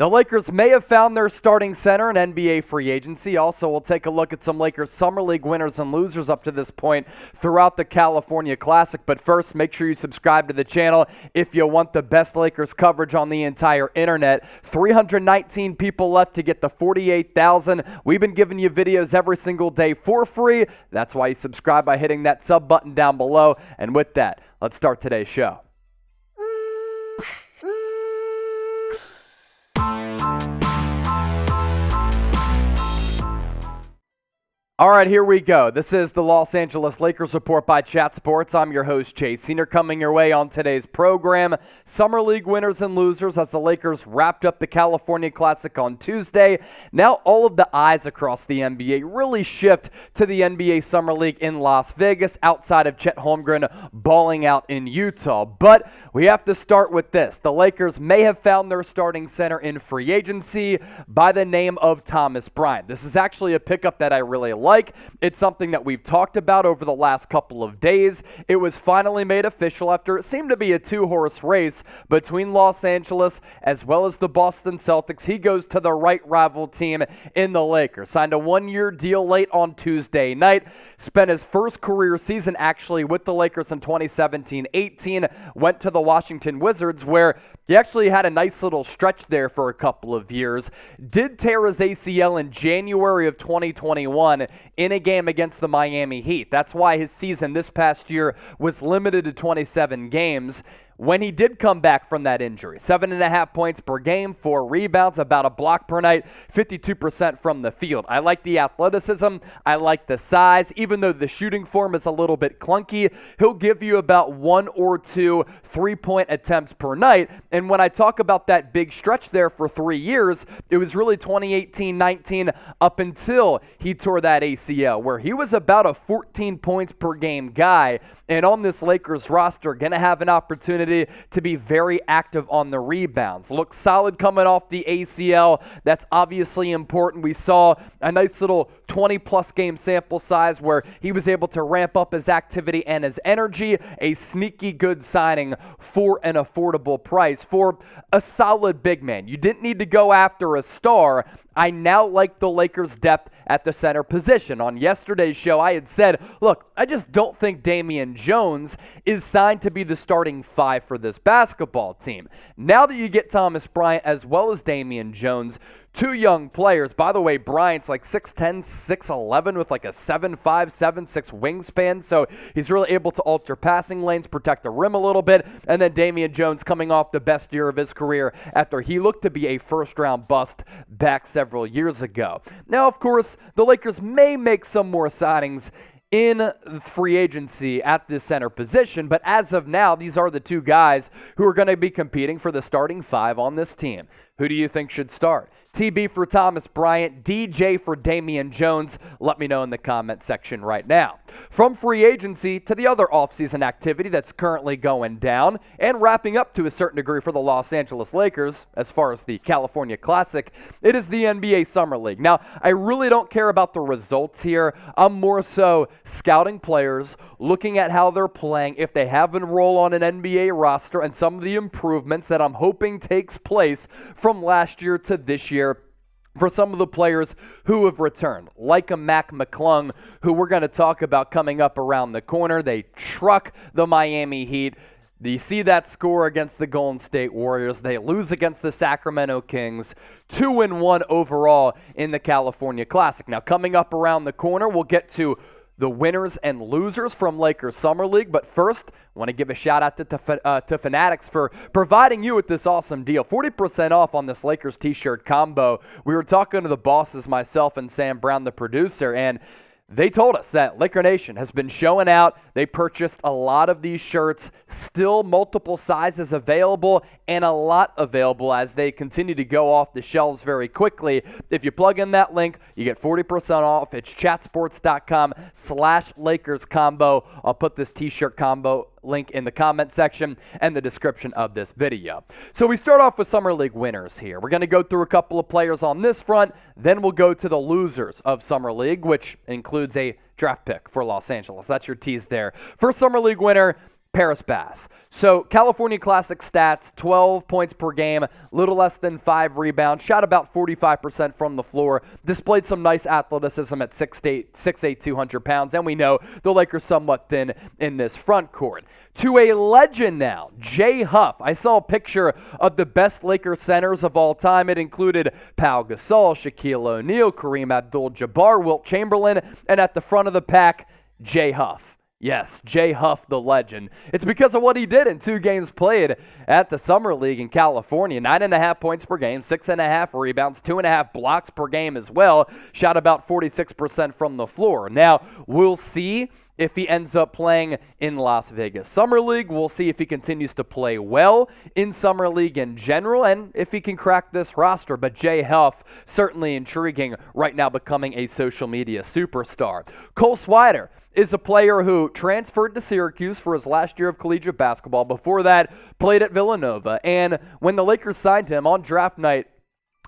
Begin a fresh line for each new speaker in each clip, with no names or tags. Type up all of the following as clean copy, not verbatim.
The Lakers may have found their starting center in NBA free agency. Also, we'll take a look at some Lakers Summer League winners and losers up to this point throughout the California Classic. But first, make sure you subscribe to the channel if you want the best Lakers coverage on the entire internet. 319 people left to get the 48,000. We've been giving you videos every single day for free. That's why you subscribe by hitting that sub button down below. And with that, let's start today's show. All right, here we go. This is the Los Angeles Lakers Report by Chat Sports. I'm your host, Chase Senior, coming your way on today's program. Summer League winners and losers as the Lakers wrapped up the California Classic on Tuesday. Now all of the eyes across the NBA really shift to the NBA Summer League in Las Vegas, outside of Chet Holmgren balling out in Utah. But we have to start with this. The Lakers may have found their starting center in free agency by the name of Thomas Bryant. This is actually a pickup that I really like. It's something that we've talked about over the last couple of days. It was finally made official after it seemed to be a two-horse race between Los Angeles as well as the Boston Celtics. He goes to the right rival team in the Lakers. Signed a one-year deal late on Tuesday night. Spent his first career season actually with the Lakers in 2017-18. Went to the Washington Wizards, where he actually had a nice little stretch there for a couple of years. Did tear his ACL in January of 2021 in a game against the Miami Heat. That's why his season this past year was limited to 27 games. When he did come back from that injury, 7.5 points per game, 4 rebounds, about a block per night, 52% from the field. I like the athleticism. I like the size. Even though the shooting form is a little bit clunky, he'll give you about 1 or 2 3-point attempts per night. And when I talk about that big stretch there for 3 years, it was really 2018-19 up until he tore that ACL, where he was about a 14 points per game guy. And on this Lakers roster, going to have an opportunity to be very active on the rebounds. Looks solid coming off the ACL. That's obviously important. We saw a nice little 20-plus game sample size where he was able to ramp up his activity and his energy. A sneaky good signing for an affordable price for a solid big man. You didn't need to go after a star. I now like the Lakers' depth at the center position. On yesterday's show, I had said, look, I just don't think Damian Jones is signed to be the starting five for this basketball team. Now that you get Thomas Bryant as well as Damian Jones, two young players. By the way, Bryant's like 6'10", 6'11", with like a 7'5", 7'6" wingspan, so he's really able to alter passing lanes, protect the rim a little bit. And then Damian Jones coming off the best year of his career after he looked to be a first-round bust back several years ago. Now, of course, the Lakers may make some more signings in free agency at this center position, but as of now, these are the two guys who are going to be competing for the starting five on this team. Who do you think should start? TB for Thomas Bryant, DJ for Damian Jones. Let me know in the comment section right now. From free agency to the other offseason activity that's currently going down and wrapping up to a certain degree for the Los Angeles Lakers as far as the California Classic, it is the NBA Summer League. Now, I really don't care about the results here. I'm more so scouting players, looking at how they're playing, if they have a role on an NBA roster, and some of the improvements that I'm hoping takes place from last year to this year for some of the players who have returned, like a Mac McClung, who we're going to talk about coming up around the corner. They truck the Miami Heat. You see that score against the Golden State Warriors. They lose against the Sacramento Kings, 2-1 overall in the California Classic. Now, coming up around the corner, we'll get to the winners and losers from Lakers Summer League. But first, I want to give a shout out to Fanatics for providing you with this awesome deal. 40% off on this Lakers t-shirt combo. We were talking to the bosses, myself and Sam Brown, the producer, and they told us that Laker Nation has been showing out. They purchased a lot of these shirts, still multiple sizes available, and a lot available as they continue to go off the shelves very quickly. If you plug in that link, you get 40% off. It's chatsports.com/Lakers combo. I'll put this t-shirt combo link in the comment section and the description of this video. So we start off with Summer League winners here. We're going to go through a couple of players on this front, then we'll go to the losers of Summer League, which includes a draft pick for Los Angeles. That's your tease there. First Summer League winner, Paris Bass. So California Classic stats, 12 points per game, little less than 5 rebounds, shot about 45% from the floor, displayed some nice athleticism at 6'8", 200 pounds, and we know the Lakers somewhat thin in this front court. To a legend now, Jay Huff. I saw a picture of the best Lakers centers of all time. It included Pau Gasol, Shaquille O'Neal, Kareem Abdul-Jabbar, Wilt Chamberlain, and at the front of the pack, Jay Huff. Yes, Jay Huff, the legend. It's because of what he did in 2 games played at the Summer League in California. 9.5 points per game, 6.5 rebounds, 2.5 blocks per game as well. Shot about 46% from the floor. Now, we'll see if he ends up playing in Las Vegas Summer League. We'll see if he continues to play well in Summer League in general and if he can crack this roster. But Jay Huff, certainly intriguing right now, becoming a social media superstar. Cole Swider is a player who transferred to Syracuse for his last year of collegiate basketball. Before that, played at Villanova. And when the Lakers signed him on draft night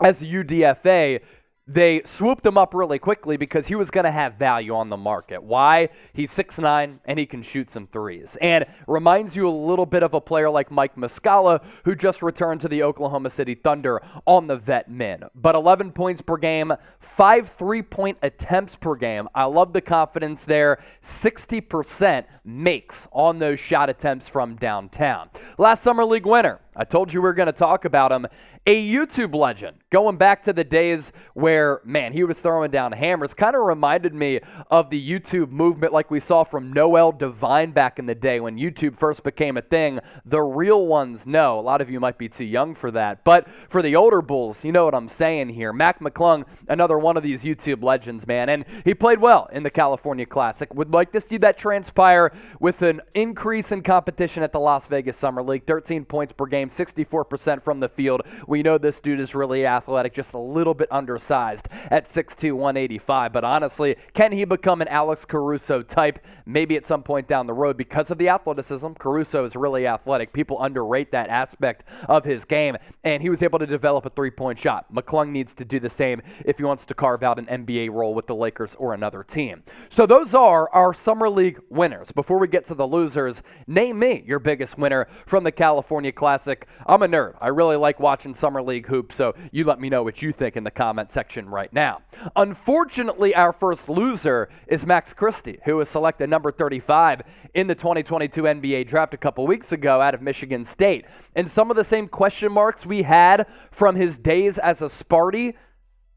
as a UDFA, they swooped him up really quickly because he was going to have value on the market. Why? He's 6'9", and he can shoot some threes. And reminds you a little bit of a player like Mike Muscala, who just returned to the Oklahoma City Thunder on the vet min. But 11 points per game, 5 3-point attempts per game. I love the confidence there. 60% makes on those shot attempts from downtown. Last Summer League winner. I told you we were going to talk about him. A YouTube legend, going back to the days where, man, he was throwing down hammers. Kind of reminded me of the YouTube movement like we saw from Noel Devine back in the day when YouTube first became a thing. The real ones know. A lot of you might be too young for that. But for the older Bulls, you know what I'm saying here. Mac McClung, another one of these YouTube legends, man. And he played well in the California Classic. Would like to see that transpire with an increase in competition at the Las Vegas Summer League. 13 points per game, 64% from the field. We know this dude is really athletic, just a little bit undersized at 6'2", 185. But honestly, can he become an Alex Caruso type? Maybe at some point down the road because of the athleticism. Caruso is really athletic. People underrate that aspect of his game, and he was able to develop a three-point shot. McClung needs to do the same if he wants to carve out an NBA role with the Lakers or another team. So those are our Summer League winners. Before we get to the losers, name me your biggest winner from the California Classic. I'm a nerd. I really like watching Summer League hoops, so you let me know what you think in the comment section right now. Unfortunately, our first loser is Max Christie, who was selected number 35 in the 2022 NBA draft a couple weeks ago out of Michigan State. And some of the same question marks we had from his days as a Sparty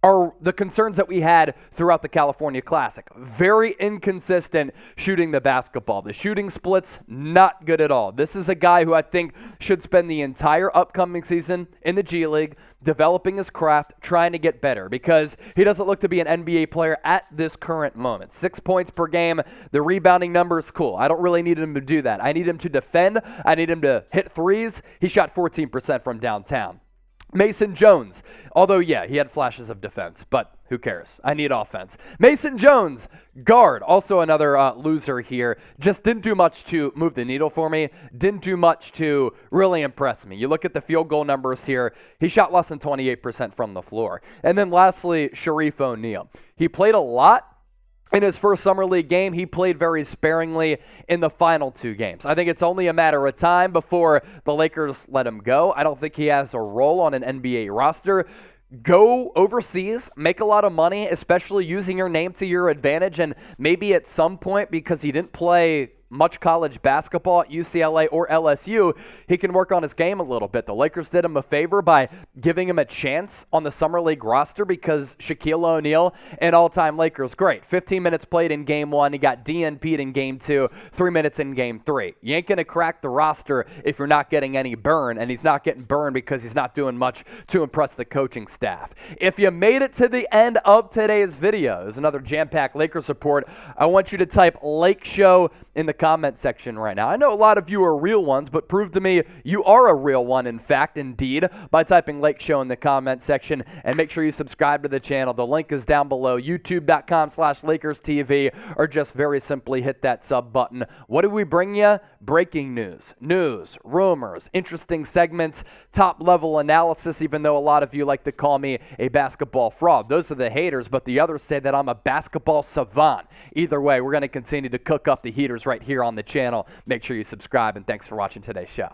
are the concerns that we had throughout the California Classic. Very inconsistent shooting the basketball. The shooting splits, not good at all. This is a guy who I think should spend the entire upcoming season in the G League, developing his craft, trying to get better, because he doesn't look to be an NBA player at this current moment. 6 points per game. The rebounding number is cool. I don't really need him to do that. I need him to defend. I need him to hit threes. He shot 14% from downtown. Mason Jones, although, yeah, he had flashes of defense, but who cares? I need offense. Mason Jones, guard, also another loser here. Just didn't do much to move the needle for me. Didn't do much to really impress me. You look at the field goal numbers here. He shot less than 28% from the floor. And then lastly, Sharif O'Neal. He played a lot. In his first Summer League game, he played very sparingly in the final 2 games. I think it's only a matter of time before the Lakers let him go. I don't think he has a role on an NBA roster. Go overseas, make a lot of money, especially using your name to your advantage, and maybe at some point, because he didn't play much college basketball at UCLA or LSU, he can work on his game a little bit. The Lakers did him a favor by giving him a chance on the Summer League roster because Shaquille O'Neal, an all-time Lakers great. 15 minutes played in Game 1. He got DNP'd in Game 2, 3 minutes in Game 3. You ain't going to crack the roster if you're not getting any burn, and he's not getting burned because he's not doing much to impress the coaching staff. If you made it to the end of today's video, there's another jam-packed Lakers report. I want you to type Lake Show in the comment section right now. I know a lot of you are real ones, but prove to me you are a real one, in fact, indeed, by typing Lake Show in the comment section, and make sure you subscribe to the channel. The link is down below, youtube.com/LakersTV, or just very simply hit that sub button. What do we bring you? Breaking news, rumors, interesting segments, top-level analysis, even though a lot of you like to call me a basketball fraud. Those are the haters, but the others say that I'm a basketball savant. Either way, we're going to continue to cook up the heaters right here on the channel. Make sure you subscribe, and thanks for watching today's show.